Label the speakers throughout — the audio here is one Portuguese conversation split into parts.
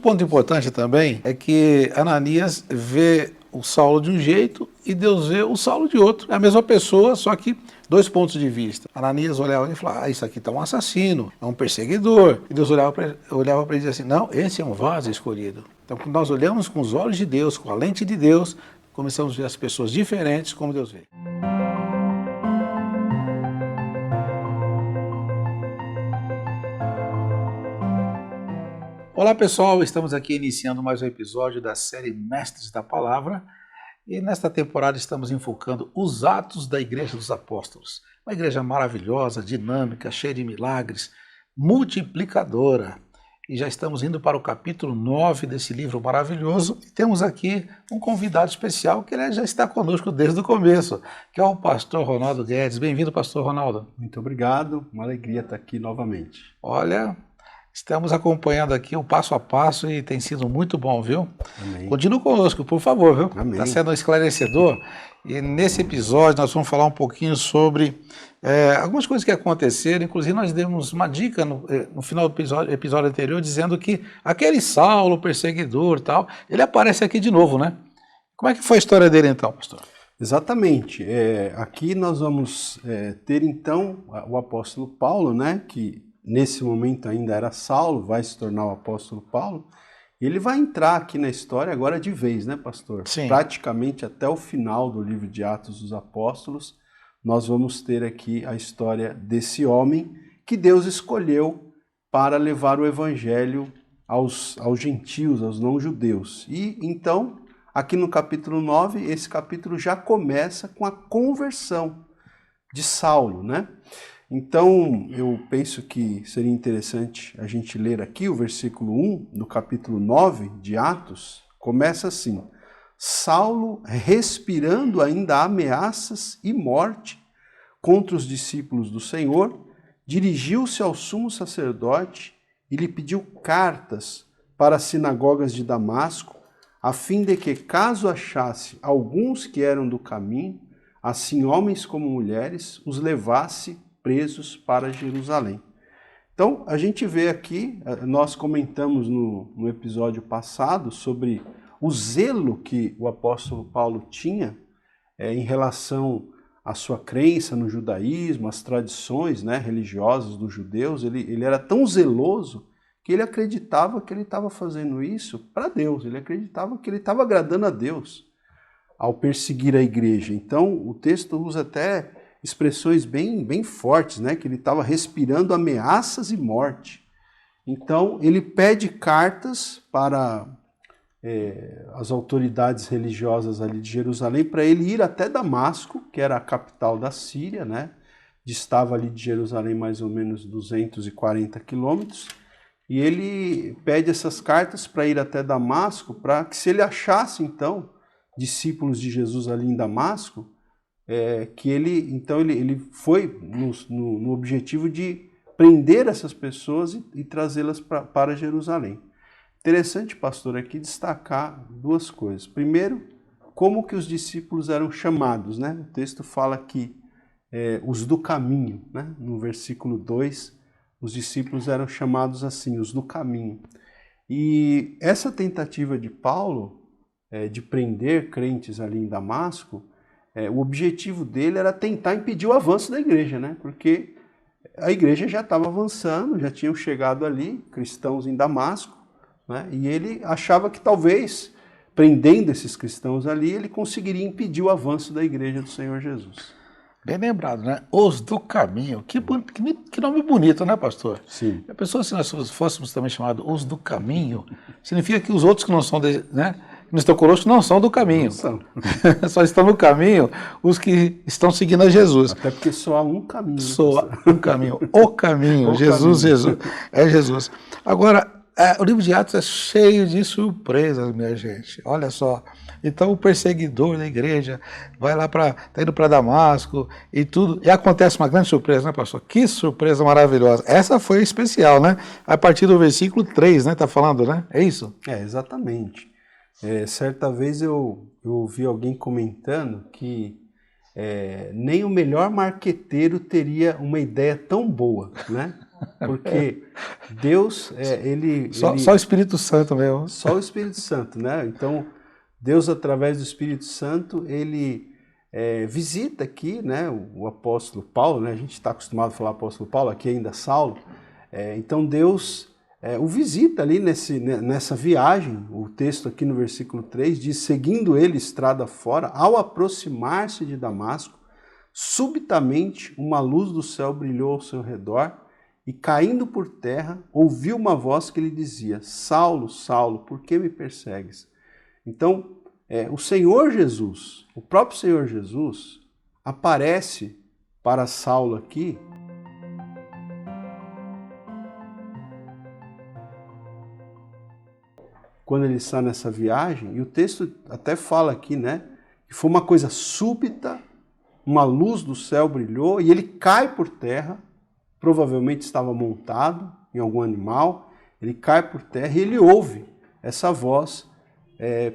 Speaker 1: outro ponto importante também é que Ananias vê o Saulo de um jeito e Deus vê o Saulo de outro. É a mesma pessoa, só que dois pontos de vista. Ananias olhava e falava, isso aqui está um assassino, é um perseguidor. E Deus olhava para ele e dizia assim, não, esse é um vaso escolhido. Então, quando nós olhamos com os olhos de Deus, com a lente de Deus, começamos a ver as pessoas diferentes como Deus vê. Olá pessoal, estamos aqui iniciando mais um episódio da série Mestres da Palavra e nesta temporada estamos enfocando os atos da Igreja dos Apóstolos. Uma igreja maravilhosa, dinâmica, cheia de milagres, multiplicadora. E já estamos indo para o capítulo 9 desse livro maravilhoso e temos aqui um convidado especial que ele já está conosco desde o começo, que é o pastor Ronaldo Guedes. Bem-vindo, pastor Ronaldo.
Speaker 2: Muito obrigado, uma alegria estar aqui novamente.
Speaker 1: Olha, estamos acompanhando aqui o passo a passo e tem sido muito bom, viu?
Speaker 2: Amém.
Speaker 1: Continue conosco, por favor, viu?
Speaker 2: Amém.
Speaker 1: Está sendo esclarecedor. E nesse episódio nós vamos falar um pouquinho sobre algumas coisas que aconteceram. Inclusive nós demos uma dica no final do episódio anterior, dizendo que aquele Saulo, perseguidor e tal, ele aparece aqui de novo, né? Como é que foi a história dele então, pastor?
Speaker 2: Exatamente. Aqui nós vamos ter então o apóstolo Paulo, né? Que nesse momento ainda era Saulo, vai se tornar o apóstolo Paulo. E ele vai entrar aqui na história agora de vez, né, pastor?
Speaker 1: Sim.
Speaker 2: Praticamente até o final do livro de Atos dos Apóstolos, nós vamos ter aqui a história desse homem que Deus escolheu para levar o evangelho aos gentios, aos não-judeus. E então, aqui no capítulo 9, esse capítulo já começa com a conversão de Saulo, né? Então, eu penso que seria interessante a gente ler aqui o versículo 1 do capítulo 9 de Atos. Começa assim: Saulo, respirando ainda ameaças e morte contra os discípulos do Senhor, dirigiu-se ao sumo sacerdote e lhe pediu cartas para as sinagogas de Damasco, a fim de que, caso achasse alguns que eram do caminho, assim homens como mulheres, os levasse presos para Jerusalém. Então, a gente vê aqui, nós comentamos no episódio passado sobre o zelo que o apóstolo Paulo tinha em relação à sua crença no judaísmo, às tradições, né, religiosas dos judeus. Ele era tão zeloso que ele acreditava que ele estava fazendo isso para Deus, ele acreditava que ele estava agradando a Deus ao perseguir a igreja. Então, o texto usa até expressões bem fortes, né? Que ele estava respirando ameaças e morte. Então, ele pede cartas para as autoridades religiosas ali de Jerusalém para ele ir até Damasco, que era a capital da Síria, né? Distava ali de Jerusalém mais ou menos 240 quilômetros. E ele pede essas cartas para ir até Damasco, para que se ele achasse, então, discípulos de Jesus ali em Damasco, que ele foi no objetivo de prender essas pessoas e trazê-las para Jerusalém. Interessante, pastor, aqui destacar duas coisas. Primeiro, como que os discípulos eram chamados, né? O texto fala que os do caminho, né? No versículo 2, os discípulos eram chamados assim, os do caminho. E essa tentativa de Paulo de prender crentes ali em Damasco, o objetivo dele era tentar impedir o avanço da igreja, né? Porque a igreja já estava avançando, já tinham chegado ali cristãos em Damasco, né? E ele achava que talvez, prendendo esses cristãos ali, ele conseguiria impedir o avanço da igreja do Senhor Jesus.
Speaker 1: Bem lembrado, né? Os do caminho. Que nome bonito, né, pastor?
Speaker 2: Sim.
Speaker 1: A pessoa, se nós fôssemos também chamados os do caminho, significa que os outros que não são, né? Que não estão conosco não são do caminho. Não
Speaker 2: são.
Speaker 1: Só estão no caminho os que estão seguindo a Jesus.
Speaker 2: Até porque só há um caminho.
Speaker 1: Só um caminho. O caminho.
Speaker 2: O
Speaker 1: Jesus,
Speaker 2: caminho.
Speaker 1: Jesus. É Jesus. Agora, o livro de Atos é cheio de surpresas, minha gente. Olha só. Então o perseguidor da igreja vai lá está indo para Damasco e tudo. E acontece uma grande surpresa, né, pastor? Que surpresa maravilhosa. Essa foi especial, né? A partir do versículo 3, né? Tá falando, né? É isso?
Speaker 2: Exatamente. Certa vez eu ouvi alguém comentando que nem o melhor marqueteiro teria uma ideia tão boa, né? Porque Deus,
Speaker 1: Só o Espírito Santo mesmo.
Speaker 2: Só o Espírito Santo, né? Então, Deus, através do Espírito Santo, ele visita aqui, né, o apóstolo Paulo, né? A gente está acostumado a falar apóstolo Paulo, aqui ainda Saulo. Então, Deus o visita ali nessa viagem. O texto aqui no versículo 3 diz: seguindo ele estrada fora, ao aproximar-se de Damasco, subitamente uma luz do céu brilhou ao seu redor, e caindo por terra, ouviu uma voz que lhe dizia: Saulo, Saulo, por que me persegues? Então, o Senhor Jesus, o próprio Senhor Jesus, aparece para Saulo aqui quando ele está nessa viagem, e o texto até fala aqui, né, que foi uma coisa súbita, uma luz do céu brilhou e ele cai por terra, provavelmente estava montado em algum animal, ele cai por terra e ele ouve essa voz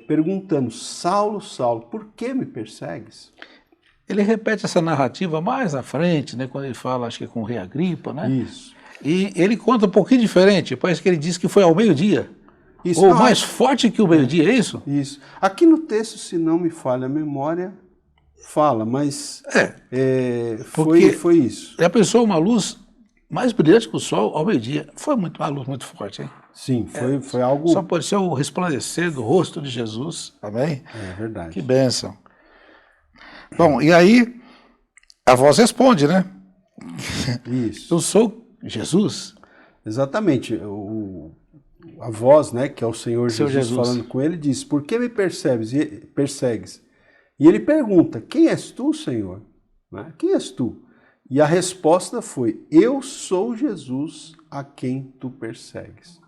Speaker 2: perguntando: Saulo, Saulo, por que me persegues?
Speaker 1: Ele repete essa narrativa mais à frente, né, quando ele fala, acho que com o rei Agripa, né?
Speaker 2: Isso.
Speaker 1: E ele conta um pouquinho diferente, parece que ele diz que foi ao meio-dia.
Speaker 2: Isso.
Speaker 1: Ou mais forte que o meio-dia, é isso?
Speaker 2: Isso. Aqui no texto, se não me falha a memória, fala, mas foi isso.
Speaker 1: Já pensou uma luz mais brilhante que o sol ao meio-dia? Foi uma luz muito forte, hein?
Speaker 2: Sim, foi algo...
Speaker 1: Só pareceu o resplandecer do rosto de Jesus, amém?
Speaker 2: É verdade.
Speaker 1: Que bênção. Bom, e aí a voz responde, né?
Speaker 2: Isso.
Speaker 1: Eu sou Jesus.
Speaker 2: Exatamente. A voz, né, que é o Senhor Jesus falando com ele, diz: por que me persegues? E ele pergunta: quem és tu, Senhor? Né? Quem és tu? E a resposta foi: eu sou Jesus a quem tu persegues.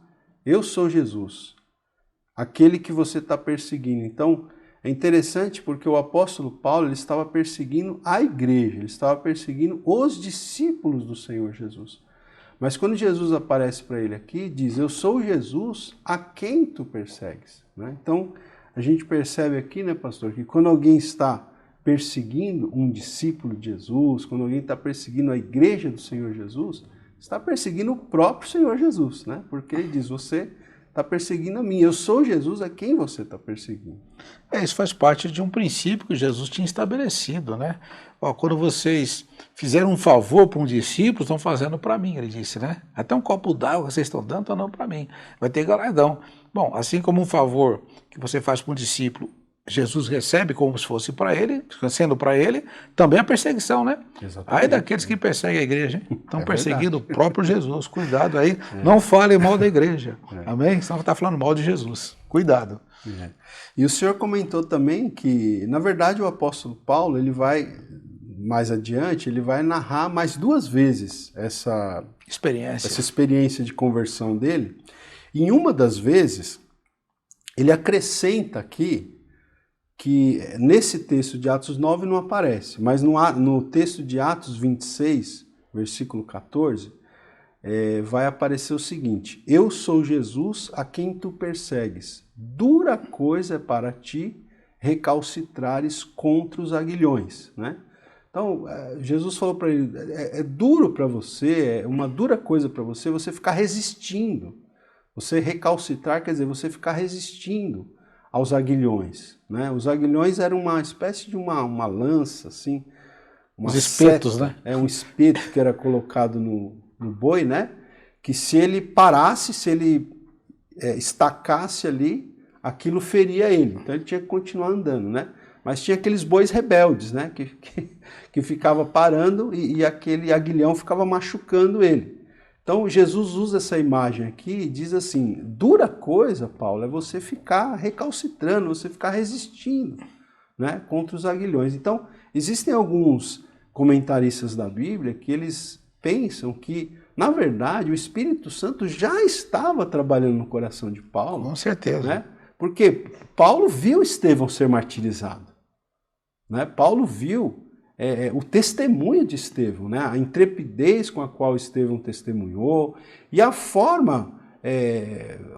Speaker 2: Eu sou Jesus, aquele que você está perseguindo. Então, é interessante porque o apóstolo Paulo ele estava perseguindo a igreja, ele estava perseguindo os discípulos do Senhor Jesus. Mas quando Jesus aparece para ele aqui, diz: eu sou Jesus a quem tu persegues. Né? Então, a gente percebe aqui, né, pastor, que quando alguém está perseguindo um discípulo de Jesus, quando alguém está perseguindo a igreja do Senhor Jesus, está perseguindo o próprio Senhor Jesus, né? Porque ele diz: você está perseguindo a mim, eu sou Jesus a quem você está perseguindo.
Speaker 1: Isso faz parte de um princípio que Jesus tinha estabelecido, né? Quando vocês fizeram um favor para um discípulo, estão fazendo para mim, ele disse, né? Até um copo d'água que vocês estão dando, estão dando para mim. Vai ter galardão. Bom, assim como um favor que você faz para um discípulo, Jesus recebe como se fosse para ele, sendo para ele, também a perseguição, né?
Speaker 2: Exatamente.
Speaker 1: Aí daqueles que perseguem a igreja, hein? Estão perseguindo o próprio Jesus. Cuidado aí, não fale mal da igreja. Amém? Senão está falando mal de Jesus. Cuidado.
Speaker 2: E o senhor comentou também que, na verdade, o apóstolo Paulo, ele vai, mais adiante, ele vai narrar mais 2 vezes essa experiência de conversão dele. E em uma das vezes, ele acrescenta aqui, que nesse texto de Atos 9 não aparece, mas no texto de Atos 26, versículo 14, vai aparecer o seguinte: eu sou Jesus a quem tu persegues, dura coisa é para ti recalcitrares contra os aguilhões, né? Então, Jesus falou para ele: é duro para você, é uma dura coisa para você ficar resistindo. Você recalcitrar quer dizer você ficar resistindo aos aguilhões, né? Os aguilhões eram uma espécie de uma lança, assim,
Speaker 1: os espetos,
Speaker 2: seta,
Speaker 1: né?
Speaker 2: Um espeto que era colocado no boi, né? Que se ele parasse, se ele estacasse ali, aquilo feria ele. Então ele tinha que continuar andando, né? Mas tinha aqueles bois rebeldes, né? Que ficava parando e aquele aguilhão ficava machucando ele. Então Jesus usa essa imagem aqui e diz assim: dura coisa, Paulo, é você ficar recalcitrando, você ficar resistindo, né, contra os aguilhões. Então existem alguns comentaristas da Bíblia que eles pensam que, na verdade, o Espírito Santo já estava trabalhando no coração de Paulo.
Speaker 1: Com certeza.
Speaker 2: Né? Porque Paulo viu Estevão ser martirizado. Né? Paulo viu o testemunho de Estevão, né? A intrepidez com a qual Estevão testemunhou e a forma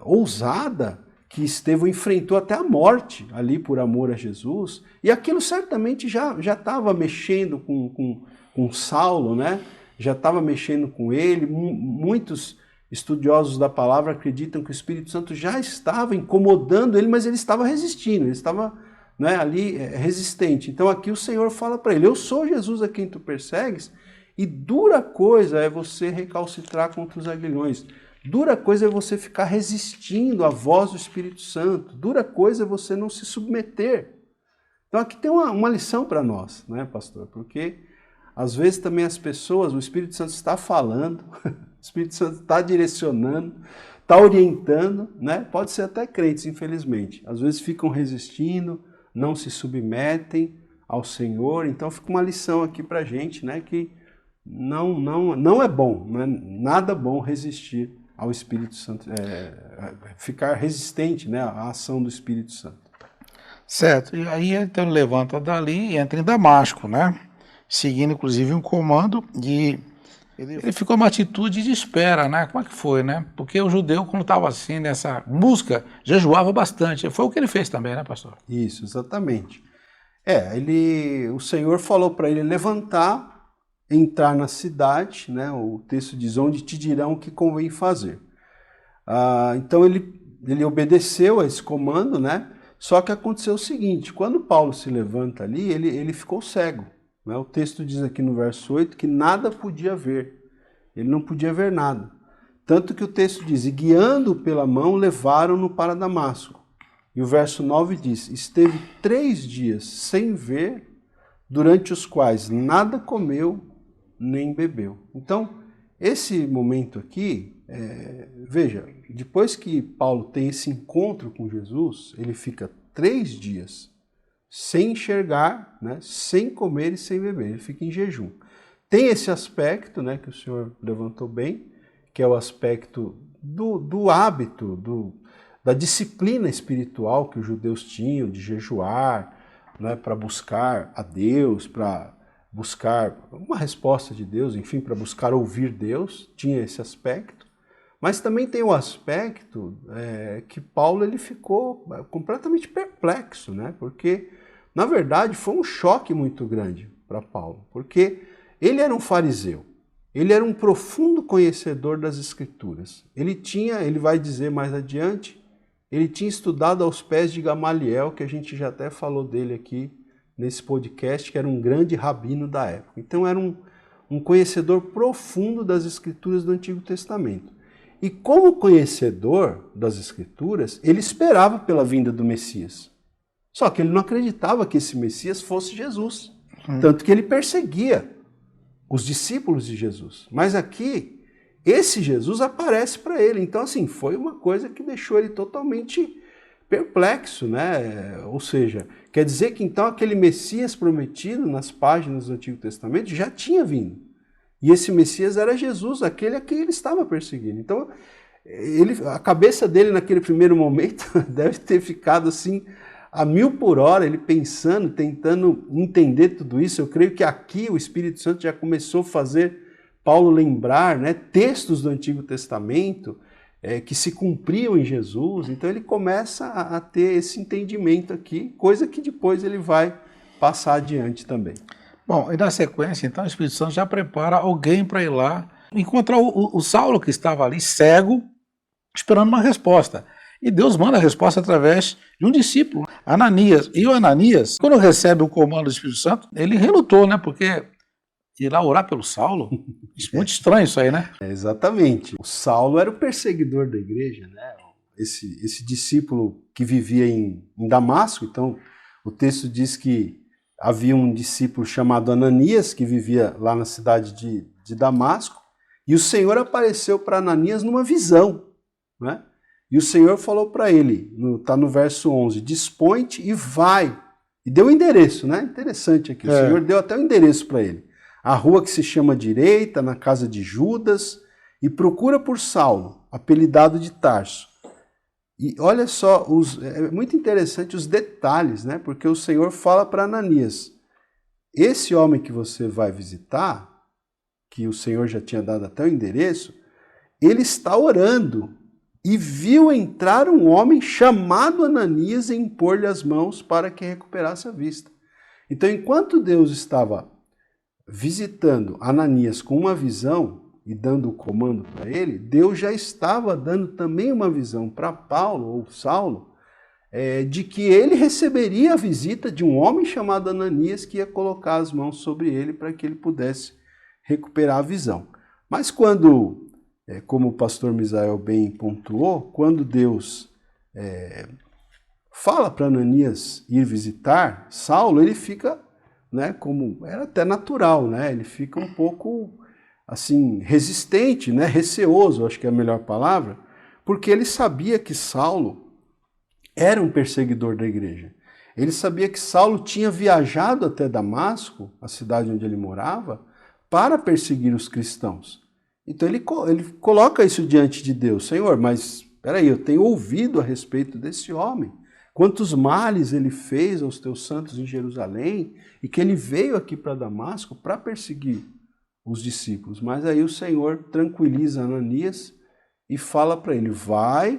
Speaker 2: ousada que Estevão enfrentou até a morte ali por amor a Jesus. E aquilo certamente já estava mexendo com Saulo, né? já estava mexendo com ele. Muitos estudiosos da palavra acreditam que o Espírito Santo já estava incomodando ele, mas ele estava resistindo, ele estava, né, ali resistente. Então aqui o Senhor fala para ele: eu sou Jesus a quem tu persegues, e dura coisa é você recalcitrar contra os aguilhões. Dura coisa é você ficar resistindo à voz do Espírito Santo. Dura coisa é você não se submeter. Então aqui tem uma lição para nós, né, pastor? Porque às vezes também as pessoas, o Espírito Santo está falando, o Espírito Santo está direcionando, está orientando, né? Pode ser até crentes, infelizmente. Às vezes ficam resistindo, não se submetem ao Senhor. Então fica uma lição aqui para a gente, né? Que não é bom, não é nada bom resistir ao Espírito Santo, ficar resistente, né, à ação do Espírito Santo.
Speaker 1: Certo, e aí então ele levanta dali e entra em Damasco, né? Seguindo inclusive um comando, e ele ficou numa atitude de espera, né? Como é que foi, né? Porque o judeu, quando estava assim nessa busca, jejuava bastante. Foi o que ele fez também, né, pastor?
Speaker 2: Isso, exatamente. O Senhor falou para ele levantar, entrar na cidade, né? O texto diz: onde te dirão o que convém fazer. Então ele obedeceu a esse comando, né? Só que aconteceu o seguinte: quando Paulo se levanta ali, ele ficou cego, né? O texto diz aqui no verso 8 que nada podia ver, ele não podia ver nada. Tanto que o texto diz: e guiando pela mão levaram-no para Damasco. E o verso 9 diz: esteve 3 dias sem ver, durante os quais nada comeu nem bebeu. Então, esse momento aqui, veja, depois que Paulo tem esse encontro com Jesus, ele fica 3 dias sem enxergar, né, sem comer e sem beber, ele fica em jejum. Tem esse aspecto, né, que o senhor levantou bem, que é o aspecto do hábito, da disciplina espiritual que os judeus tinham de jejuar, né, para buscar a Deus, para buscar uma resposta de Deus, enfim, para buscar ouvir Deus, tinha esse aspecto. Mas também tem o aspecto que Paulo ele ficou completamente perplexo, né? Porque, na verdade, foi um choque muito grande para Paulo, porque ele era um fariseu, ele era um profundo conhecedor das Escrituras. Ele vai dizer mais adiante, ele tinha estudado aos pés de Gamaliel, que a gente já até falou dele aqui nesse podcast, que era um grande rabino da época. Então era um conhecedor profundo das Escrituras do Antigo Testamento. E como conhecedor das Escrituras, ele esperava pela vinda do Messias. Só que ele não acreditava que esse Messias fosse Jesus. Tanto que ele perseguia os discípulos de Jesus. Mas aqui, esse Jesus aparece para ele. Então, assim, foi uma coisa que deixou ele totalmente perplexo, né? Ou seja, quer dizer que então aquele Messias prometido nas páginas do Antigo Testamento já tinha vindo. E esse Messias era Jesus, aquele a quem ele estava perseguindo. Então, a cabeça dele naquele primeiro momento deve ter ficado assim a 1000 por hora, ele pensando, tentando entender tudo isso. Eu creio que aqui o Espírito Santo já começou a fazer Paulo lembrar, né, textos do Antigo Testamento que se cumpriam em Jesus. Então ele começa a ter esse entendimento aqui, coisa que depois ele vai passar adiante também.
Speaker 1: Bom, e na sequência, então, o Espírito Santo já prepara alguém para ir lá encontrar o Saulo, que estava ali cego, esperando uma resposta. E Deus manda a resposta através de um discípulo, Ananias. E o Ananias, quando recebe o comando do Espírito Santo, ele relutou, né? Porque ir lá orar pelo Saulo, muito estranho isso aí, né?
Speaker 2: Exatamente. O Saulo era o perseguidor da igreja, né? Esse discípulo que vivia em Damasco. Então, o texto diz que havia um discípulo chamado Ananias, que vivia lá na cidade de Damasco, e o Senhor apareceu para Ananias numa visão, né? E o Senhor falou para ele, está no verso 11, dispõe-te e vai. E deu o endereço, né? Interessante aqui. O Senhor deu até o endereço para ele. A rua que se chama Direita, na casa de Judas, e procura por Saulo, apelidado de Tarso. E olha só, é muito interessante os detalhes, né? Porque o Senhor fala para Ananias, esse homem que você vai visitar, que o Senhor já tinha dado até o endereço, ele está orando. E viu entrar um homem chamado Ananias e impor-lhe as mãos para que recuperasse a vista. Então, enquanto Deus estava visitando Ananias com uma visão e dando o comando para ele, Deus já estava dando também uma visão para Paulo ou Saulo, de que ele receberia a visita de um homem chamado Ananias que ia colocar as mãos sobre ele para que ele pudesse recuperar a visão. Mas quando, como o pastor Misael bem pontuou, quando Deus fala para Ananias ir visitar Saulo, ele fica, né, como era até natural, né, ele fica um pouco assim resistente, né, receoso, acho que é a melhor palavra, porque ele sabia que Saulo era um perseguidor da igreja. Ele sabia que Saulo tinha viajado até Damasco, a cidade onde ele morava, para perseguir os cristãos. Então ele coloca isso diante de Deus. Senhor, mas espera aí, eu tenho ouvido a respeito desse homem. Quantos males ele fez aos teus santos em Jerusalém e que ele veio aqui para Damasco para perseguir os discípulos. Mas aí o Senhor tranquiliza Ananias e fala para ele, vai,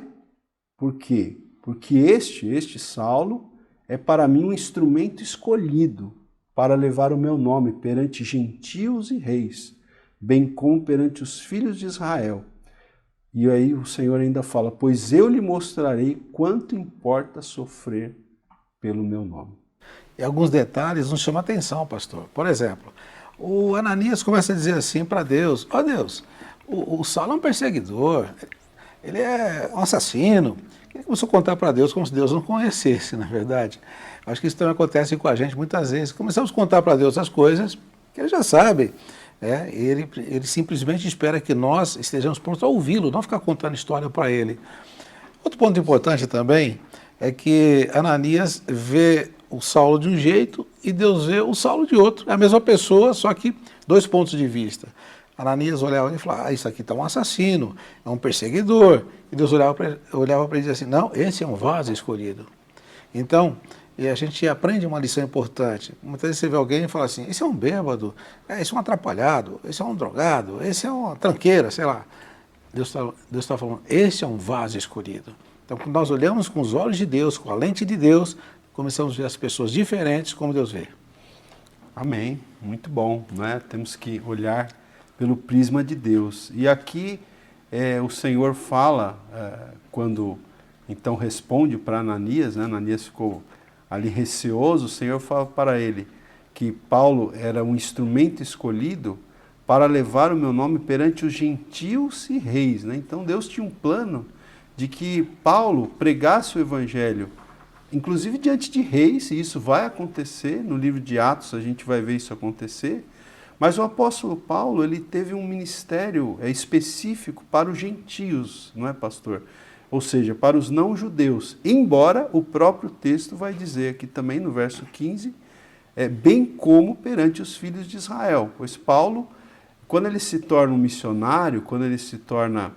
Speaker 2: por quê? Porque este Saulo é para mim um instrumento escolhido para levar o meu nome perante gentios e reis, bem como perante os filhos de Israel. E aí o Senhor ainda fala, pois eu lhe mostrarei quanto importa sofrer pelo meu nome.
Speaker 1: E alguns detalhes nos chamam a atenção, pastor. Por exemplo, o Ananias começa a dizer assim para Deus, ó Deus, o Saulo é um perseguidor, ele é um assassino. Ele começou a contar para Deus como se Deus não conhecesse, na verdade. Acho que isso também acontece com a gente muitas vezes. Começamos a contar para Deus as coisas que ele já sabe. Ele simplesmente espera que nós estejamos prontos a ouvi-lo, não ficar contando história para ele. Outro ponto importante também é que Ananias vê o Saulo de um jeito e Deus vê o Saulo de outro. É a mesma pessoa, só que dois pontos de vista. Ananias olhava e falava, isso aqui está um assassino, é um perseguidor. E Deus olhava para ele e dizia assim, não, esse é um vaso escolhido. Então, a gente aprende uma lição importante. Muitas vezes você vê alguém e fala assim, esse é um bêbado, esse é um atrapalhado, esse é um drogado, esse é uma tranqueira, sei lá. Deus está falando, esse é um vaso escolhido. Então, quando nós olhamos com os olhos de Deus, com a lente de Deus, começamos a ver as pessoas diferentes como Deus vê.
Speaker 2: Amém, muito bom, né? Temos que olhar pelo prisma de Deus. E aqui o Senhor fala, quando então responde para Ananias, né? Ananias ficou ali receoso, o Senhor fala para ele que Paulo era um instrumento escolhido para levar o meu nome perante os gentios e reis, né? Então Deus tinha um plano de que Paulo pregasse o evangelho, inclusive diante de reis, e isso vai acontecer, no livro de Atos a gente vai ver isso acontecer. Mas o apóstolo Paulo, ele teve um ministério específico para os gentios, não é, pastor? Ou seja, para os não-judeus. Embora o próprio texto vai dizer aqui também no verso 15, bem como perante os filhos de Israel. Pois Paulo, quando ele se torna um missionário, quando ele se torna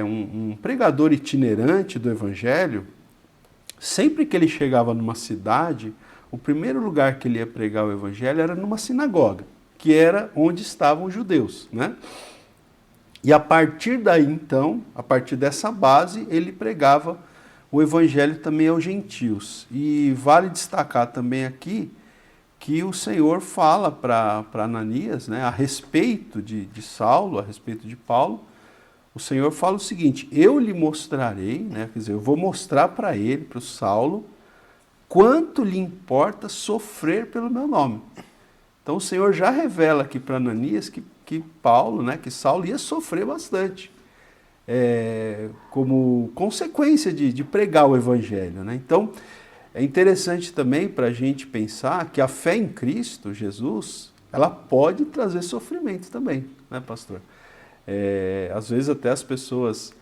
Speaker 2: um pregador itinerante do evangelho, sempre que ele chegava numa cidade, o primeiro lugar que ele ia pregar o evangelho era numa sinagoga, que era onde estavam os judeus, né? E a partir daí, então, a partir dessa base, ele pregava o evangelho também aos gentios. E vale destacar também aqui que o Senhor fala para Ananias, né, a respeito de Saulo, a respeito de Paulo, o Senhor fala o seguinte, eu lhe mostrarei, né, quer dizer, eu vou mostrar para ele, para o Saulo, quanto lhe importa sofrer pelo meu nome. Então o Senhor já revela aqui para Ananias que Paulo, né, que Saulo ia sofrer bastante, como consequência de pregar o evangelho, né? Então é interessante também para a gente pensar que a fé em Cristo Jesus, ela pode trazer sofrimento também, né, pastor? Às vezes até as pessoas,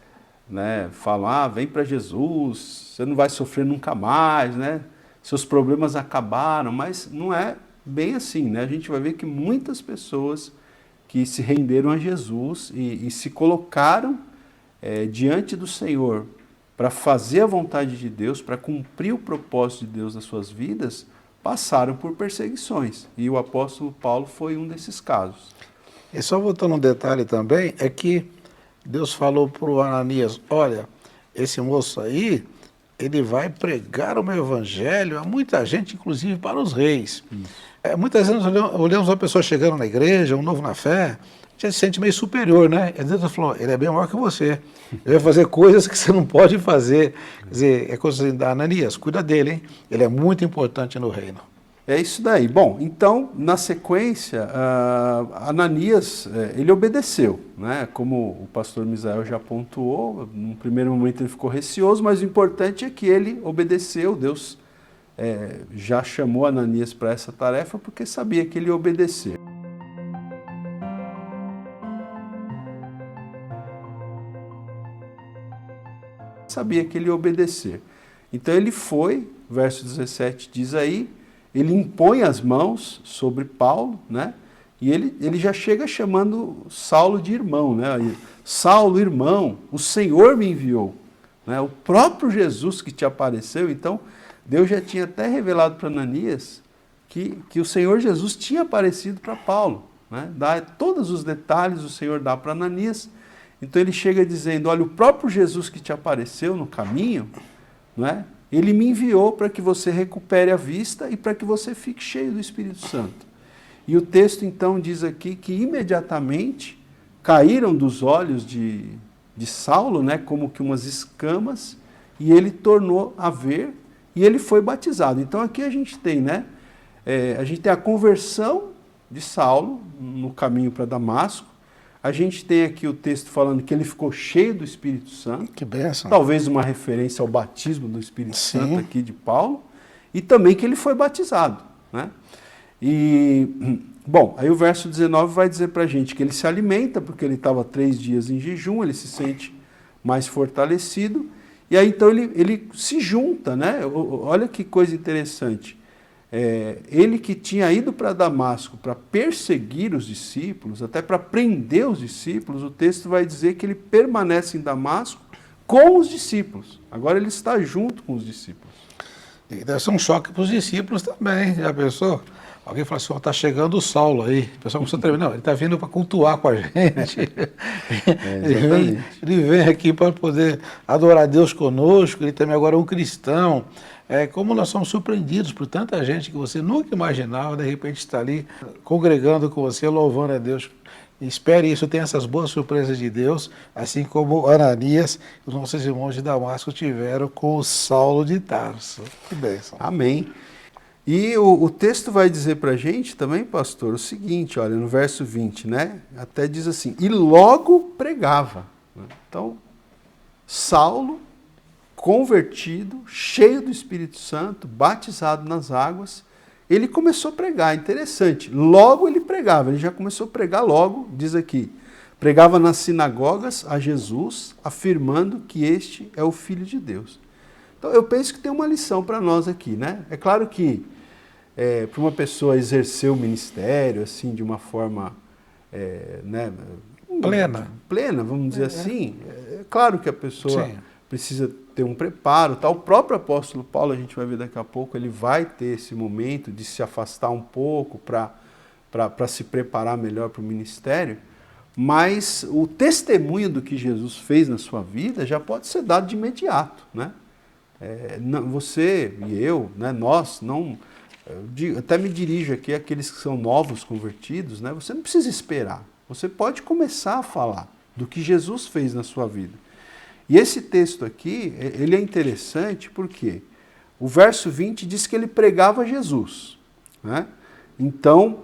Speaker 2: né, falam, vem para Jesus, você não vai sofrer nunca mais, né? Seus problemas acabaram, mas não é bem assim, né? A gente vai ver que muitas pessoas que se renderam a Jesus e se colocaram diante do Senhor para fazer a vontade de Deus, para cumprir o propósito de Deus nas suas vidas, passaram por perseguições. E o apóstolo Paulo foi um desses casos.
Speaker 1: E só voltando um detalhe também, é que Deus falou para o Ananias, olha, esse moço aí, ele vai pregar o meu evangelho a muita gente, inclusive para os reis. Muitas vezes nós olhamos uma pessoa chegando na igreja, um novo na fé, a gente se sente meio superior, né? E Deus falou, ele é bem maior que você. Ele vai fazer coisas que você não pode fazer. Quer dizer, é coisa assim, da Ananias, cuida dele, hein? Ele é muito importante no reino.
Speaker 2: É isso daí. Bom, então, na sequência, Ananias, ele obedeceu, né? Como o pastor Misael já pontuou, no primeiro momento ele ficou receoso, mas o importante é que ele obedeceu. Deus já chamou Ananias para essa tarefa porque sabia que ele ia obedecer. Sabia que ele ia obedecer. Então ele foi, verso 17 diz aí, ele impõe as mãos sobre Paulo, né? E ele já chega chamando Saulo de irmão, né? Saulo, irmão, o Senhor me enviou, né? O próprio Jesus que te apareceu. Então Deus já tinha até revelado para Ananias que o Senhor Jesus tinha aparecido para Paulo, né? Dá todos os detalhes, o Senhor dá para Ananias. Então ele chega dizendo, olha, o próprio Jesus que te apareceu no caminho, não é? Ele me enviou para que você recupere a vista e para que você fique cheio do Espírito Santo. E o texto então diz aqui que imediatamente caíram dos olhos de Saulo, né, como que umas escamas, e ele tornou a ver e ele foi batizado. Então aqui a gente tem, né, a gente tem a conversão de Saulo no caminho para Damasco. A gente tem aqui o texto falando que ele ficou cheio do Espírito Santo.
Speaker 1: Que bênção.
Speaker 2: Talvez uma referência ao batismo do Espírito Santo aqui de Paulo. E também que ele foi batizado, né? E, bom, aí o verso 19 vai dizer para a gente que ele se alimenta, porque ele estava 3 dias em jejum, ele se sente mais fortalecido. E aí então ele se junta, né? Olha que coisa interessante. Ele que tinha ido para Damasco para perseguir os discípulos, até para prender os discípulos, o texto vai dizer que ele permanece em Damasco com os discípulos. Agora ele está junto com os discípulos.
Speaker 1: E deve ser um choque para os discípulos também, já pensou? Alguém fala assim, está chegando o Saulo aí. O pessoal começou a tremer. Não, ele está vindo para cultuar com a gente. Ele vem aqui para poder adorar Deus conosco, ele também agora é um cristão. Como nós somos surpreendidos por tanta gente que você nunca imaginava, de repente está ali congregando com você, louvando a Deus. Espere isso, tenha essas boas surpresas de Deus, assim como Ananias e os nossos irmãos de Damasco tiveram com o Saulo de Tarso. Que bênção.
Speaker 2: Amém. E o texto vai dizer para a gente também, pastor, o seguinte, olha, no verso 20, né? Até diz assim, e logo pregava. Então, Saulo, convertido, cheio do Espírito Santo, batizado nas águas, ele começou a pregar. Interessante, logo ele pregava, ele já começou a pregar logo, diz aqui, pregava nas sinagogas a Jesus, afirmando que este é o Filho de Deus. Então eu penso que tem uma lição para nós aqui, né? É claro que para uma pessoa exercer o ministério assim de uma forma né, plena, vamos dizer assim, é claro que a pessoa precisa ter um preparo, tá? O próprio apóstolo Paulo, a gente vai ver daqui a pouco, ele vai ter esse momento de se afastar um pouco para se preparar melhor para o ministério, mas o testemunho do que Jesus fez na sua vida já pode ser dado de imediato, né? Você e eu, né, nós, até me dirijo aqui àqueles que são novos convertidos, né? Você não precisa esperar, você pode começar a falar do que Jesus fez na sua vida. E esse texto aqui, ele é interessante porque o verso 20 diz que ele pregava Jesus, né? Então,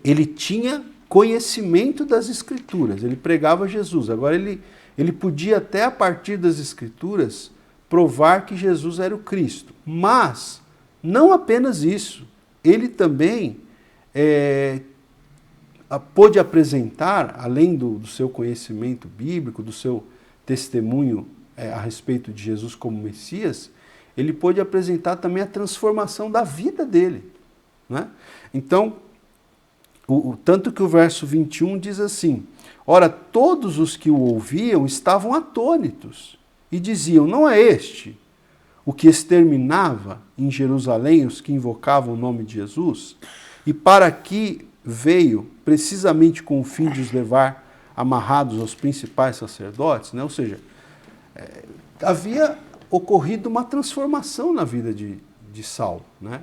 Speaker 2: ele tinha conhecimento das Escrituras, ele pregava Jesus. Agora, ele podia até a partir das Escrituras provar que Jesus era o Cristo. Mas, não apenas isso, ele também pôde apresentar, além do seu conhecimento bíblico, do seu testemunho a respeito de Jesus como Messias, ele pôde apresentar também a transformação da vida dele, né? Então, tanto que o verso 21 diz assim, ora, todos os que o ouviam estavam atônitos e diziam, não é este o que exterminava em Jerusalém os que invocavam o nome de Jesus? E para aqui veio precisamente com o fim de os levar amarrados aos principais sacerdotes, né? Ou seja, havia ocorrido uma transformação na vida de Saulo, né?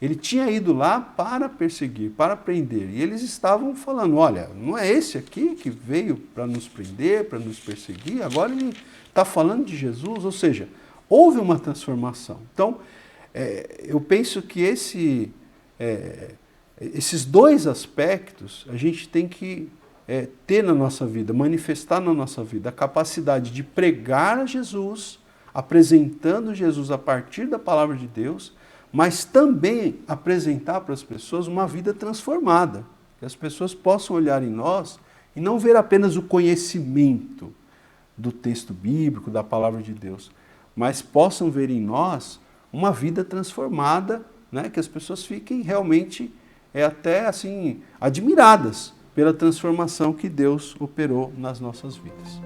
Speaker 2: Ele tinha ido lá para perseguir, para prender, e eles estavam falando, olha, não é esse aqui que veio para nos prender, para nos perseguir, agora ele está falando de Jesus, ou seja, houve uma transformação. Então, eu penso que esses dois aspectos a gente tem que ter na nossa vida, manifestar na nossa vida, a capacidade de pregar a Jesus, apresentando Jesus a partir da palavra de Deus, mas também apresentar para as pessoas uma vida transformada, que as pessoas possam olhar em nós e não ver apenas o conhecimento do texto bíblico, da palavra de Deus, mas possam ver em nós uma vida transformada, né, que as pessoas fiquem realmente até assim admiradas pela transformação que Deus operou nas nossas vidas.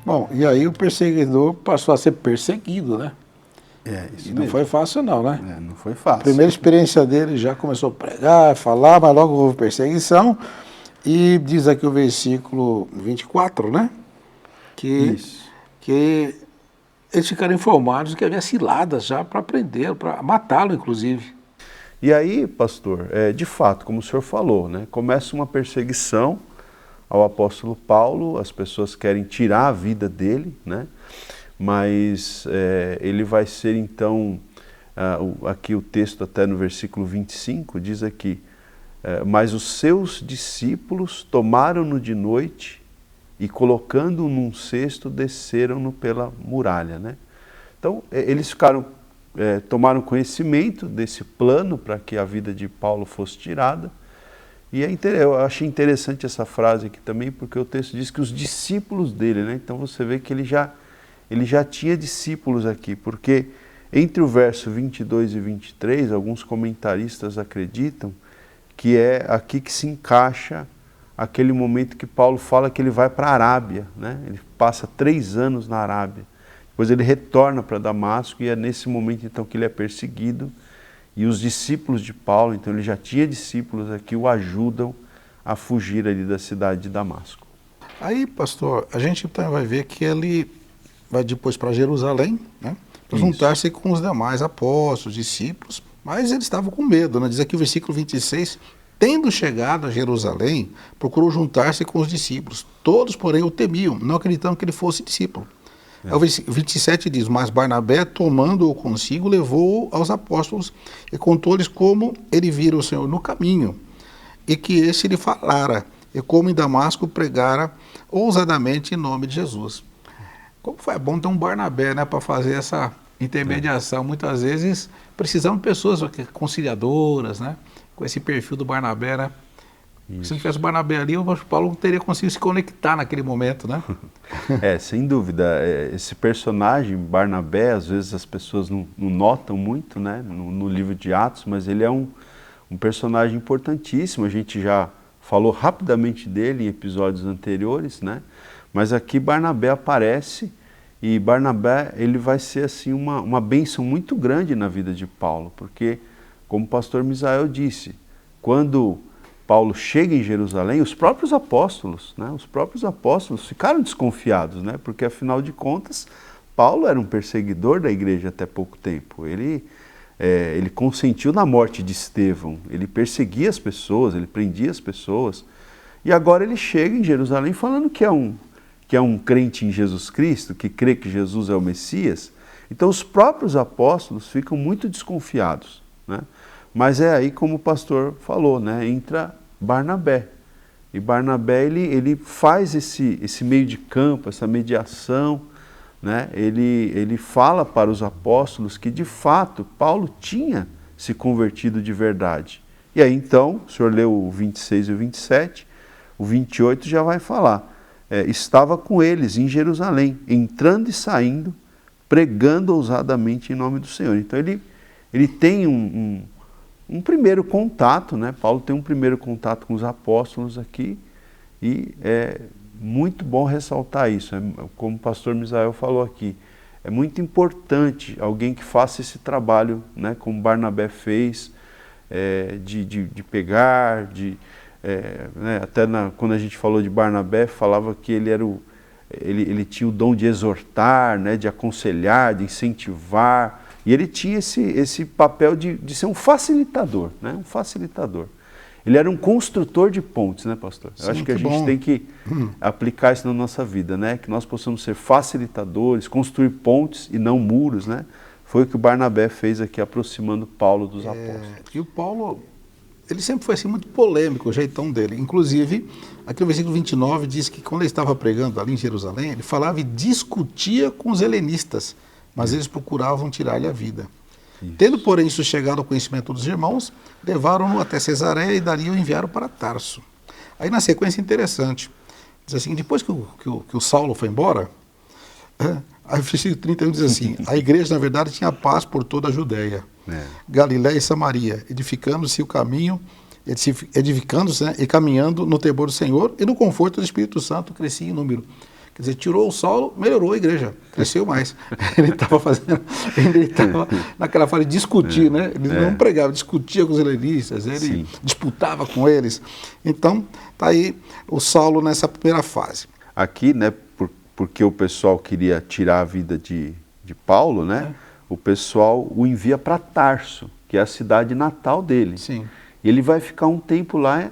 Speaker 1: Bom, e aí o perseguidor passou a ser perseguido, né?
Speaker 2: Isso
Speaker 1: E
Speaker 2: mesmo.
Speaker 1: não foi fácil não, né?
Speaker 2: Não foi fácil.
Speaker 1: A primeira experiência dele já começou a pregar, a falar, mas logo houve perseguição. E diz aqui o versículo 24, né? Que eles ficaram informados que havia ciladas já para prendê-lo, para matá-lo, inclusive.
Speaker 2: E aí, pastor, de fato, como o senhor falou, né? Começa uma perseguição ao apóstolo Paulo, as pessoas querem tirar a vida dele, né? Mas ele vai ser então, aqui o texto até no versículo 25, diz aqui, mas os seus discípulos tomaram-no de noite e colocando-o num cesto, desceram-no pela muralha, né? Então, eles tomaram conhecimento desse plano para que a vida de Paulo fosse tirada. E eu achei interessante essa frase aqui também, porque o texto diz que os discípulos dele, né? Então você vê que ele já tinha discípulos aqui, porque entre o verso 22 e 23, alguns comentaristas acreditam que é aqui que se encaixa aquele momento que Paulo fala que ele vai para a Arábia, né? Ele passa 3 anos na Arábia, depois ele retorna para Damasco e é nesse momento então que ele é perseguido. E os discípulos de Paulo, então ele já tinha discípulos aqui, o ajudam a fugir ali da cidade de Damasco.
Speaker 1: Aí, pastor, a gente então vai ver que ele vai depois para Jerusalém, né? Para juntar-se com os demais apóstolos, discípulos, mas eles estavam com medo, né? Diz aqui o versículo 26, tendo chegado a Jerusalém, procurou juntar-se com os discípulos. Todos, porém, o temiam, não acreditando que ele fosse discípulo. O 27 diz, mas Barnabé, tomando-o consigo, levou-o aos apóstolos e contou-lhes como ele vira o Senhor no caminho, e que este lhe falara, e como em Damasco pregara ousadamente em nome de Jesus. Como foi bom ter um Barnabé, né, para fazer essa intermediação. Muitas vezes precisamos de pessoas conciliadoras, né, com esse perfil do Barnabé, né? Se não tivesse o Barnabé ali, o Paulo não teria conseguido se conectar naquele momento, né?
Speaker 2: Sem dúvida. Esse personagem, Barnabé, às vezes as pessoas não notam muito, né, no livro de Atos, mas ele é um personagem importantíssimo. A gente já falou rapidamente dele em episódios anteriores, né? Mas aqui Barnabé aparece e Barnabé ele vai ser assim uma bênção muito grande na vida de Paulo, porque, como o pastor Misael disse, quando Paulo chega em Jerusalém, os próprios apóstolos ficaram desconfiados, né? Porque afinal de contas, Paulo era um perseguidor da igreja até pouco tempo. Ele consentiu na morte de Estevão, ele perseguia as pessoas, ele prendia as pessoas. E agora ele chega em Jerusalém falando que é um crente em Jesus Cristo, que crê que Jesus é o Messias. Então os próprios apóstolos ficam muito desconfiados, né? Mas é aí como o pastor falou, né? Entra Barnabé. E Barnabé ele faz esse meio de campo, essa mediação, né? Ele fala para os apóstolos que de fato Paulo tinha se convertido de verdade. E aí então, o senhor leu o 26 e o 27, o 28 já vai falar. Estava com eles em Jerusalém, entrando e saindo, pregando ousadamente em nome do Senhor. Então ele tem um primeiro contato, né? Paulo tem um primeiro contato com os apóstolos aqui e é muito bom ressaltar isso. Como o pastor Misael falou aqui, é muito importante alguém que faça esse trabalho, né? Como Barnabé fez, de pegar, né, até quando a gente falou de Barnabé, falava que ele tinha o dom de exortar, né, de aconselhar, de incentivar, e ele tinha esse papel de ser um facilitador, né, um facilitador. Ele era um construtor de pontes, né, pastor? Eu acho que a gente tem que aplicar isso na nossa vida, né, que nós possamos ser facilitadores, construir pontes e não muros, né? Foi o que o Barnabé fez aqui, aproximando Paulo dos apóstolos.
Speaker 1: E o Paulo, ele sempre foi assim muito polêmico, o jeitão dele. Inclusive, aqui no versículo 29 diz que quando ele estava pregando ali em Jerusalém, ele falava e discutia com os helenistas, mas eles procuravam tirar-lhe a vida. Isso. Tendo, porém, isso chegado ao conhecimento dos irmãos, levaram-no até Cesareia e dali o enviaram para Tarso. Aí, na sequência, interessante, diz assim, depois que o Saulo foi embora, aí o versículo 31 diz assim, a igreja, na verdade, tinha paz por toda a Judéia, Galiléia e Samaria, edificando-se o caminho, edificando-se, né, e caminhando no temor do Senhor e no conforto do Espírito Santo, crescia em número. Quer dizer, tirou o Saulo, melhorou a igreja, cresceu mais. Ele estava naquela fase de discutir, né? Ele não pregava, discutia com os helenistas, ele disputava com eles. Então, está aí o Saulo nessa primeira fase.
Speaker 2: Aqui, né, porque o pessoal queria tirar a vida de Paulo, né? O pessoal o envia para Tarso, que é a cidade natal dele.
Speaker 1: Sim.
Speaker 2: E ele vai ficar um tempo lá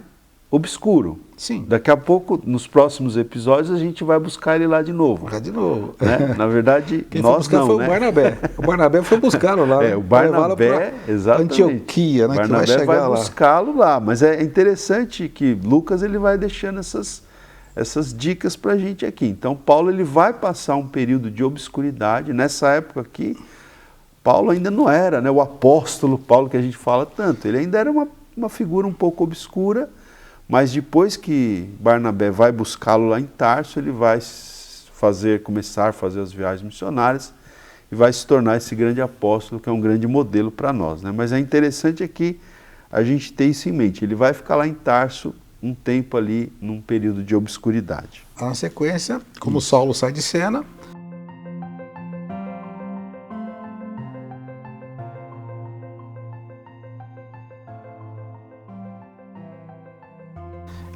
Speaker 2: obscuro.
Speaker 1: Sim.
Speaker 2: Daqui a pouco, nos próximos episódios, a gente vai buscar ele lá de novo.
Speaker 1: Lá de novo.
Speaker 2: Né? Na verdade,
Speaker 1: quem
Speaker 2: nós
Speaker 1: foi buscar
Speaker 2: não,
Speaker 1: foi
Speaker 2: né?
Speaker 1: o Barnabé. O Barnabé foi buscá-lo lá.
Speaker 2: O Barnabé, exatamente.
Speaker 1: Antioquia, né?
Speaker 2: Barnabé
Speaker 1: que vai
Speaker 2: buscá-lo lá. Mas é interessante que Lucas ele vai deixando essas dicas para a gente aqui. Então, Paulo ele vai passar um período de obscuridade. Nessa época aqui, Paulo ainda não era, né, o apóstolo Paulo que a gente fala tanto. Ele ainda era uma figura um pouco obscura, mas depois que Barnabé vai buscá-lo lá em Tarso, ele vai começar a fazer as viagens missionárias e vai se tornar esse grande apóstolo, que é um grande modelo para nós, né? Mas é interessante aqui a gente ter isso em mente. Ele vai ficar lá em Tarso um tempo ali, num período de obscuridade.
Speaker 1: Na sequência, como Saulo sai de cena,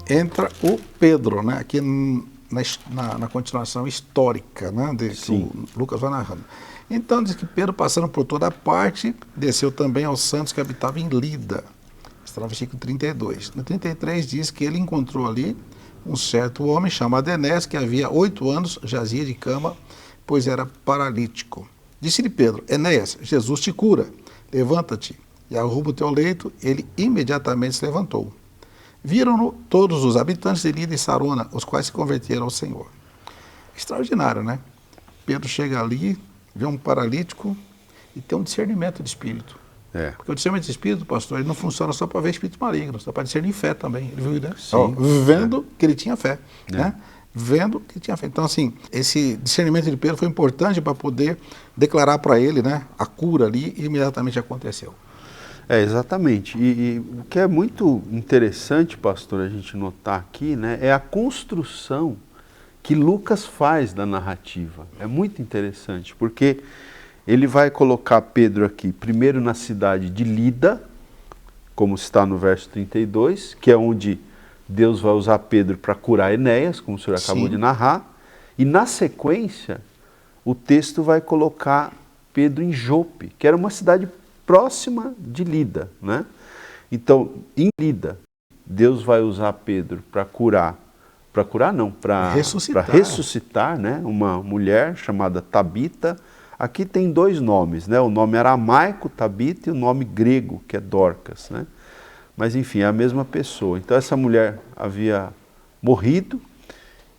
Speaker 1: entra o Pedro, né? Aqui na continuação histórica, né? Que o Lucas vai narrando. Então diz que Pedro, passando por toda parte, desceu também aos santos que habitavam em Lida. Está no versículo 32. No 33 diz que ele encontrou ali um certo homem chamado Enéas, que havia 8 anos jazia de cama, pois era paralítico. Disse-lhe Pedro, Enéas, Jesus te cura, levanta-te e arruma o teu leito. Ele imediatamente se levantou. Viram-no todos os habitantes de Lida e Sarona, os quais se converteram ao Senhor. Extraordinário, né? Pedro chega ali, vê um paralítico e tem um discernimento de espírito. Porque o discernimento de espírito, pastor, ele não funciona só para ver espíritos malignos, dá para discernir fé também. Ele viu, né? Vendo que ele tinha fé, né? Vendo que ele tinha fé. Então, assim, esse discernimento de Pedro foi importante para poder declarar para ele, né, a cura ali, e imediatamente aconteceu.
Speaker 2: Exatamente. E o que é muito interessante, pastor, a gente notar aqui, né, é a construção que Lucas faz da narrativa. É muito interessante, porque ele vai colocar Pedro aqui, primeiro na cidade de Lida, como está no verso 32, que é onde Deus vai usar Pedro para curar Enéas, como o senhor acabou de narrar. E na sequência, o texto vai colocar Pedro em Jope, que era uma cidade próxima de Lida, né? Então, em Lida, Deus vai usar Pedro para ressuscitar, né? Uma mulher chamada Tabita. Aqui tem 2 nomes, né? O nome aramaico, Tabita, e o nome grego, que é Dorcas, né? Mas enfim, é a mesma pessoa. Então essa mulher havia morrido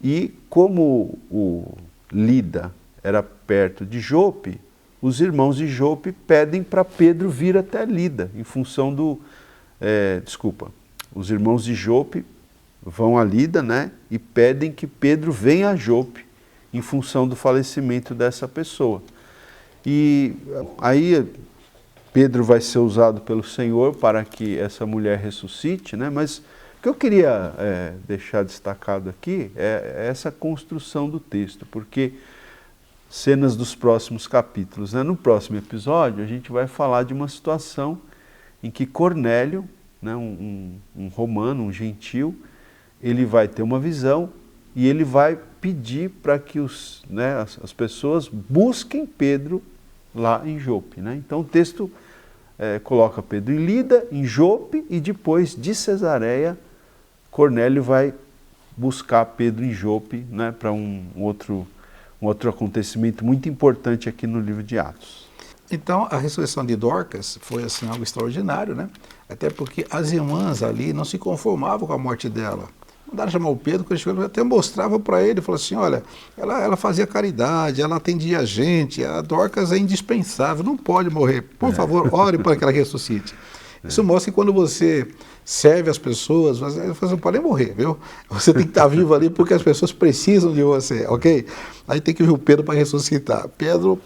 Speaker 2: e como o Lida era perto de Jope, os irmãos de Jope pedem para Pedro vir até Lida, em função do... os irmãos de Jope vão a Lida, né, e pedem que Pedro venha a Jope, em função do falecimento dessa pessoa. E aí Pedro vai ser usado pelo Senhor para que essa mulher ressuscite, né, mas o que eu queria deixar destacado aqui é essa construção do texto, porque... cenas dos próximos capítulos, né? No próximo episódio, a gente vai falar de uma situação em que Cornélio né, um romano, um gentil, ele vai ter uma visão e ele vai pedir para que as pessoas busquem Pedro lá em Jope, né? Então o texto coloca Pedro em Lida, em Jope, e depois de Cesareia, Cornélio vai buscar Pedro em Jope, né, para um outro acontecimento muito importante aqui no livro de Atos.
Speaker 1: Então, a ressurreição de Dorcas foi assim algo extraordinário, né? Até porque as irmãs ali não se conformavam com a morte dela. Mandaram chamar o Pedro, quando ele chegou, até mostrava para ele, falou assim, olha, ela fazia caridade, ela atendia a gente, a Dorcas é indispensável, não pode morrer. Por favor, ore para que ela ressuscite. Isso mostra que quando você serve as pessoas, você não pode nem morrer, viu? Você tem que estar vivo ali porque as pessoas precisam de você, ok? Aí tem que vir o Pedro para ressuscitar. Pedro,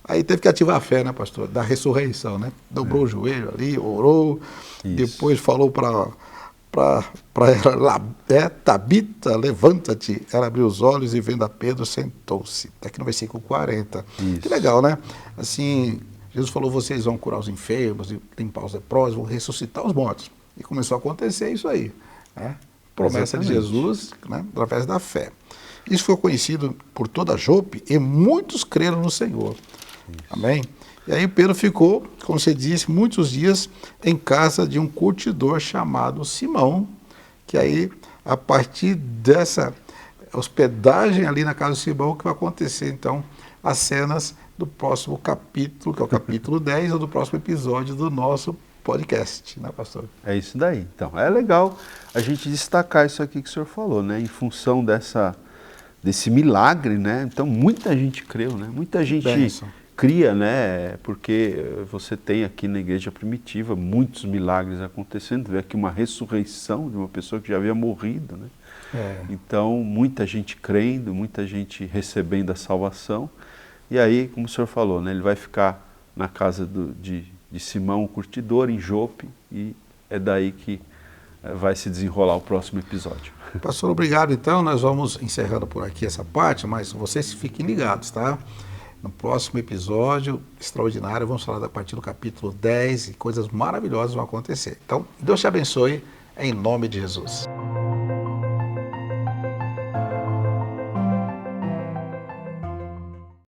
Speaker 1: aí teve que ativar a fé, né, pastor? Da ressurreição, né? Dobrou o joelho ali, orou, depois falou para ela, Tabita, levanta-te. Ela abriu os olhos e vendo a Pedro, sentou-se. Está aqui no versículo 40. Isso. Que legal, né? Assim, Jesus falou, vocês vão curar os enfermos, limpar os leprosos, vão ressuscitar os mortos. E começou a acontecer isso aí, né? Promessa de Jesus, né? Através da fé. Isso foi conhecido por toda Jope e muitos creram no Senhor. Isso. Amém? E aí Pedro ficou, como você disse, muitos dias em casa de um curtidor chamado Simão, que aí, a partir dessa hospedagem ali na casa de Simão, que vai acontecer, então, as cenas do próximo capítulo, que é o capítulo 10, ou do próximo episódio do nosso podcast, né, pastor?
Speaker 2: É isso daí. Então, é legal a gente destacar isso aqui que o senhor falou, né, em função desse milagre, né, então muita gente creu, né, muita gente cria, né, porque você tem aqui na igreja primitiva muitos milagres acontecendo, vê aqui uma ressurreição de uma pessoa que já havia morrido, né, então muita gente crendo, muita gente recebendo a salvação, e aí, como o senhor falou, né, ele vai ficar na casa de Simão, o curtidor, em Jope, e é daí que vai se desenrolar o próximo episódio.
Speaker 1: Pastor, obrigado. Então, nós vamos encerrando por aqui essa parte, mas vocês fiquem ligados, tá? No próximo episódio extraordinário, vamos falar a partir do capítulo 10 e coisas maravilhosas vão acontecer. Então, Deus te abençoe, em nome de Jesus.